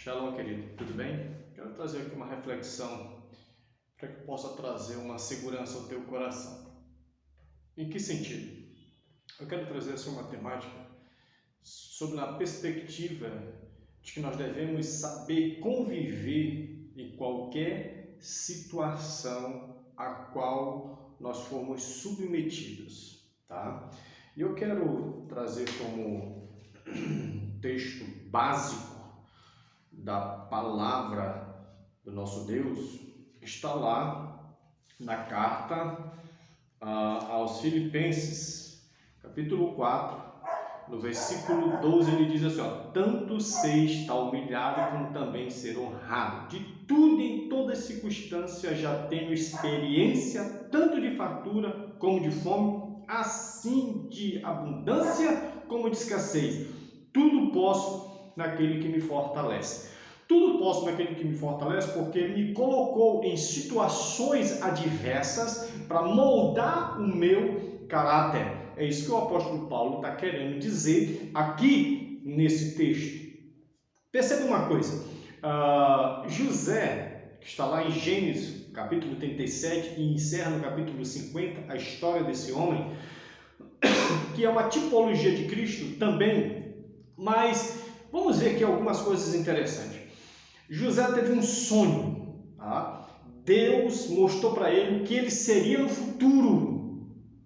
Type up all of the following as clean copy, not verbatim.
Shalom, querido, tudo bem? Quero trazer aqui uma reflexão para que possa trazer uma segurança ao teu coração. Em que sentido? Eu quero trazer assim uma temática sobre a perspectiva de que nós devemos saber conviver em qualquer situação a qual nós formos submetidos, tá? E eu quero trazer como texto básico da palavra do nosso Deus, está lá na carta aos Filipenses, capítulo 4, no versículo 12, ele diz assim, tanto ser está humilhado como também ser honrado. De tudo em toda circunstância já tenho experiência, tanto de fartura como de fome, assim de abundância como de escassez. Tudo posso naquele que me fortalece. Tudo posso naquele que me fortalece, porque ele me colocou em situações adversas para moldar o meu caráter. É isso que o apóstolo Paulo está querendo dizer aqui nesse texto. Perceba uma coisa, José, que está lá em Gênesis, capítulo 37, e encerra no capítulo 50 a história desse homem, que é uma tipologia de Cristo também, mas vamos ver aqui algumas coisas interessantes. José teve um sonho, tá? Deus mostrou para ele o que ele seria no futuro.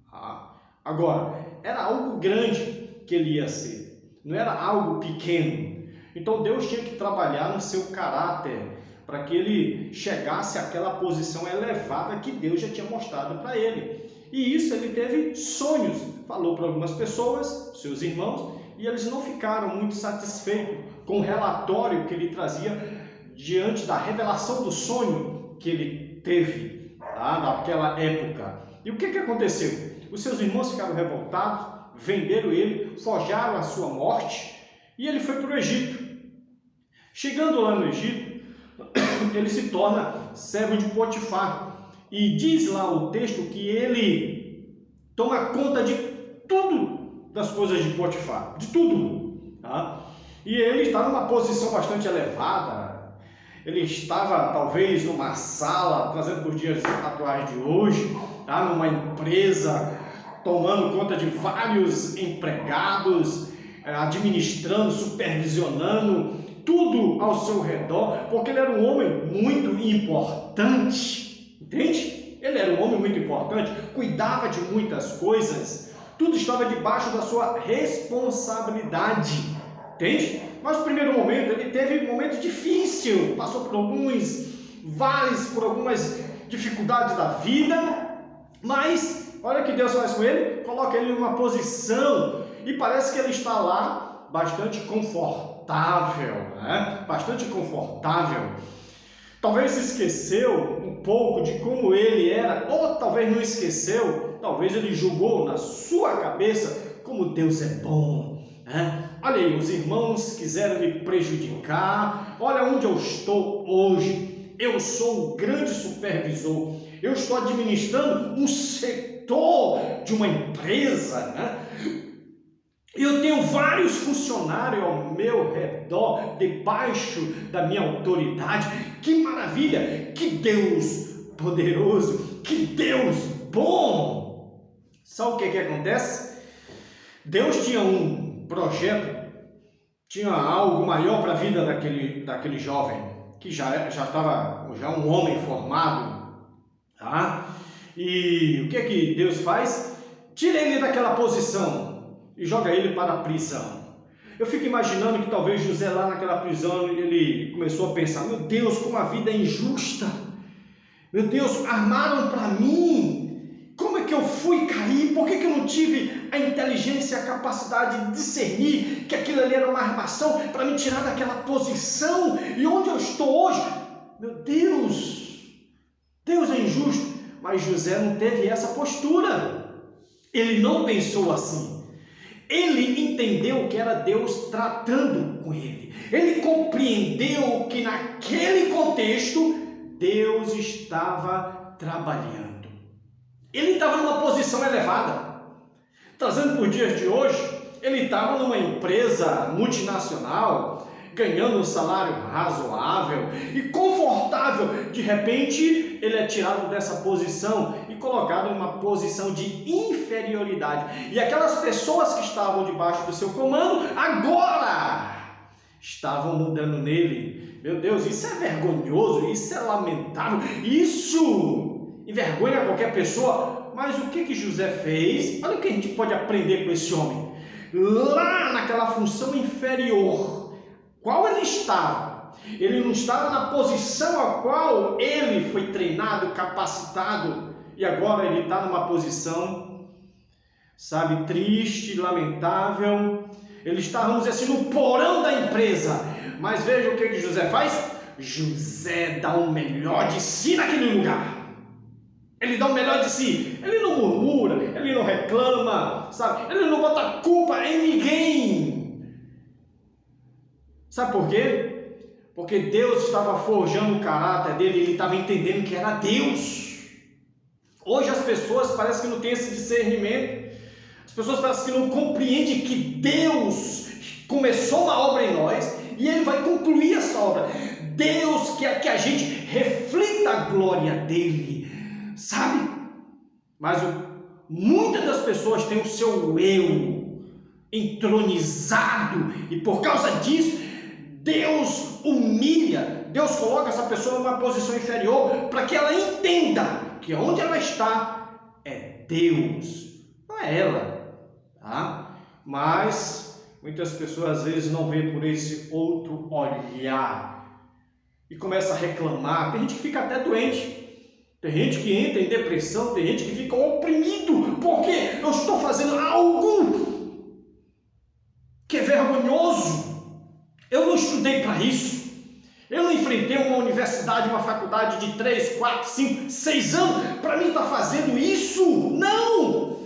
Tá? Agora, era algo grande que ele ia ser, não era algo pequeno. Então Deus tinha que trabalhar no seu caráter para que ele chegasse àquela posição elevada que Deus já tinha mostrado para ele. E isso ele teve sonhos, falou para algumas pessoas, seus irmãos, e eles não ficaram muito satisfeitos com o relatório que ele trazia diante da revelação do sonho que ele teve, tá, naquela época. E o que aconteceu? Os seus irmãos ficaram revoltados, venderam ele, forjaram a sua morte, e ele foi para o Egito. Chegando lá no Egito, ele se torna servo de Potifar, e diz lá o texto que ele toma conta de tudo das coisas de Potifar, de tudo, tá? E ele está numa posição bastante elevada. Ele estava talvez numa sala, trazendo para os dias atuais de hoje, tá? Numa empresa, tomando conta de vários empregados, administrando, supervisionando tudo ao seu redor, porque ele era um homem muito importante, entende? Ele era um homem muito importante, cuidava de muitas coisas, tudo estava debaixo da sua responsabilidade, entende? Mas no primeiro momento ele teve um momento difícil, passou por alguns vales, por algumas dificuldades da vida, mas olha o que Deus faz com ele, coloca ele em uma posição e parece que ele está lá bastante confortável, né? Bastante confortável. Talvez se esqueceu um pouco de como ele era, ou talvez não esqueceu, talvez ele julgou na sua cabeça como Deus é bom, né? Olha aí, os irmãos quiseram me prejudicar, olha onde eu estou hoje, eu sou um grande supervisor, eu estou administrando um setor de uma empresa, né? Eu tenho vários funcionários ao meu redor, debaixo da minha autoridade. Que maravilha! Que Deus poderoso! Que Deus bom! Sabe o que acontece? Deus tinha um projeto, tinha algo maior para a vida daquele jovem, que já estava um homem formado. Tá? E o que Deus faz? Tira ele daquela posição e joga ele para a prisão. Eu fico imaginando que talvez José lá naquela prisão, ele começou a pensar, meu Deus, como a vida é injusta. Meu Deus, armaram para mim. Como é que eu fui cair? Por que eu não tive a inteligência, a capacidade de discernir que aquilo ali era uma armação para me tirar daquela posição? E onde eu estou hoje? Meu Deus, Deus é injusto. Mas José não teve essa postura. Ele não pensou assim. Ele entendeu que era Deus tratando com ele. Ele compreendeu que naquele contexto Deus estava trabalhando. Ele estava numa posição elevada. Trazendo por dias de hoje, ele estava numa empresa multinacional, ganhando um salário razoável e confortável. De repente, ele é tirado dessa posição e colocado em uma posição de inferioridade. E aquelas pessoas que estavam debaixo do seu comando, agora estavam mudando nele. Meu Deus, isso é vergonhoso, isso é lamentável, isso envergonha qualquer pessoa. Mas o que José fez? Olha o que a gente pode aprender com esse homem. Lá naquela função inferior, qual ele estava? Ele não estava na posição a qual ele foi treinado, capacitado, e agora ele está numa posição, sabe, triste, lamentável. Ele está, vamos dizer assim, no porão da empresa. Mas veja o que José faz. José dá o melhor de si naquele lugar. Ele dá o melhor de si. Ele não murmura, ele não reclama, sabe? Ele não bota culpa em ninguém. Sabe por quê? Porque Deus estava forjando o caráter dele, ele estava entendendo que era Deus. Hoje as pessoas parecem que não têm esse discernimento. As pessoas parecem que não compreendem que Deus começou uma obra em nós e Ele vai concluir essa obra. Deus quer que a gente reflita a glória dEle, sabe? Mas muitas das pessoas têm o seu eu entronizado e por causa disso, Deus humilha, Deus coloca essa pessoa numa posição inferior para que ela entenda que onde ela está é Deus, não é ela, tá? Mas muitas pessoas às vezes não vê por esse outro olhar e começa a reclamar. Tem gente que fica até doente, tem gente que entra em depressão, tem gente que fica oprimido porque eu estou fazendo algo que é vergonhoso. Eu não estudei para isso. Eu não enfrentei uma universidade, uma faculdade de 3, 4, 5, 6 anos para mim estar fazendo isso. Não!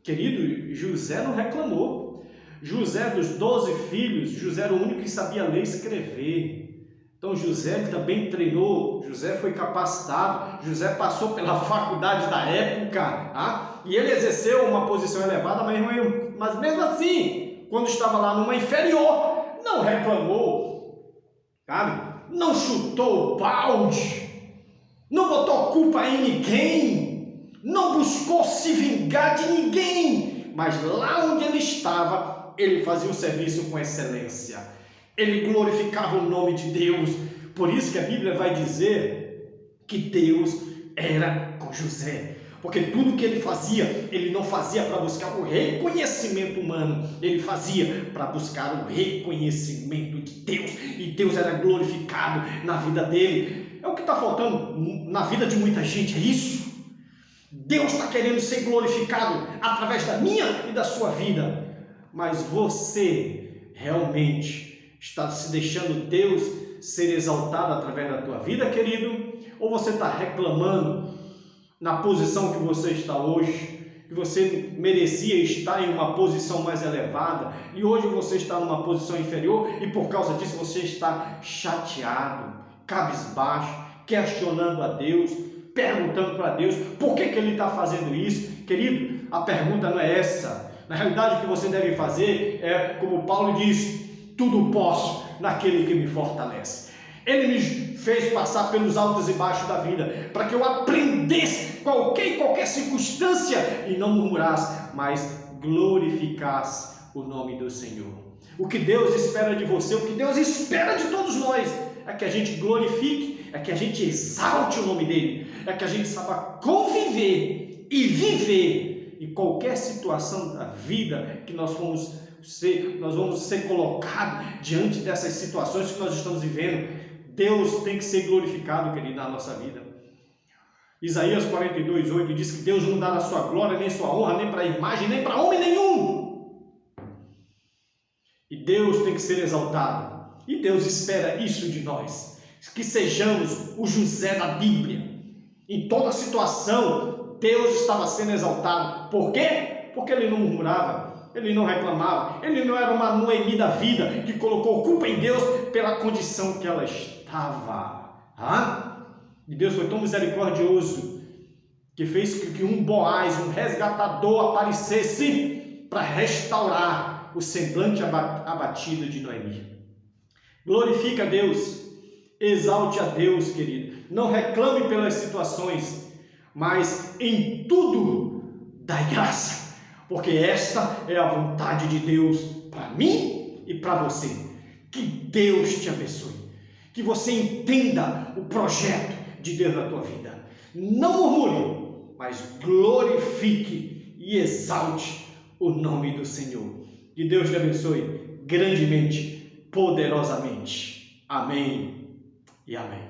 Querido, José não reclamou. José, dos 12 filhos, José era o único que sabia ler e escrever. Então José também treinou, José foi capacitado, José passou pela faculdade da época, tá? E ele exerceu uma posição elevada, mas mesmo assim, quando estava lá numa inferior, não reclamou, sabe? Não chutou o balde, não botou culpa em ninguém, não buscou se vingar de ninguém, mas lá onde ele estava, ele fazia o serviço com excelência, ele glorificava o nome de Deus. Por isso que a Bíblia vai dizer que Deus era com José, porque tudo que ele fazia, ele não fazia para buscar o reconhecimento humano, ele fazia para buscar o reconhecimento de Deus, e Deus era glorificado na vida dele. É o que está faltando na vida de muita gente, é isso. Deus está querendo ser glorificado através da minha e da sua vida, mas você realmente está se deixando Deus ser exaltado através da tua vida, querido? Ou você está reclamando na posição que você está hoje, que você merecia estar em uma posição mais elevada e hoje você está numa posição inferior e por causa disso você está chateado, cabisbaixo, questionando a Deus, perguntando para Deus por que Ele está fazendo isso? Querido, a pergunta não é essa. Na realidade, o que você deve fazer é, como Paulo diz, tudo posso naquele que me fortalece. Ele me fez passar pelos altos e baixos da vida, para que eu aprendesse qualquer circunstância e não murmurasse, mas glorificasse o nome do Senhor. O que Deus espera de você, o que Deus espera de todos nós, é que a gente glorifique, é que a gente exalte o nome dEle, é que a gente saiba conviver e viver em qualquer situação da vida que nós vamos ser colocados diante dessas situações que nós estamos vivendo. Deus tem que ser glorificado, querido, na nossa vida. Isaías 42:8 diz que Deus não dá a sua glória, nem sua honra, nem para imagem, nem para homem nenhum. E Deus tem que ser exaltado. E Deus espera isso de nós, que sejamos o José da Bíblia. Em toda situação, Deus estava sendo exaltado. Por quê? Porque ele não murmurava, ele não reclamava, ele não era uma Noemi da vida que colocou culpa em Deus pela condição que ela estava. E Deus foi tão misericordioso que fez que um Boaz, um resgatador, aparecesse para restaurar o semblante abatido de Noemi. Glorifica a Deus, exalte a Deus, querido. Não reclame pelas situações, mas em tudo dai graça, porque esta é a vontade de Deus para mim e para você. Que Deus te abençoe, que você entenda o projeto de Deus na tua vida. Não murmure, mas glorifique e exalte o nome do Senhor. Que Deus te abençoe grandemente, poderosamente. Amém e amém.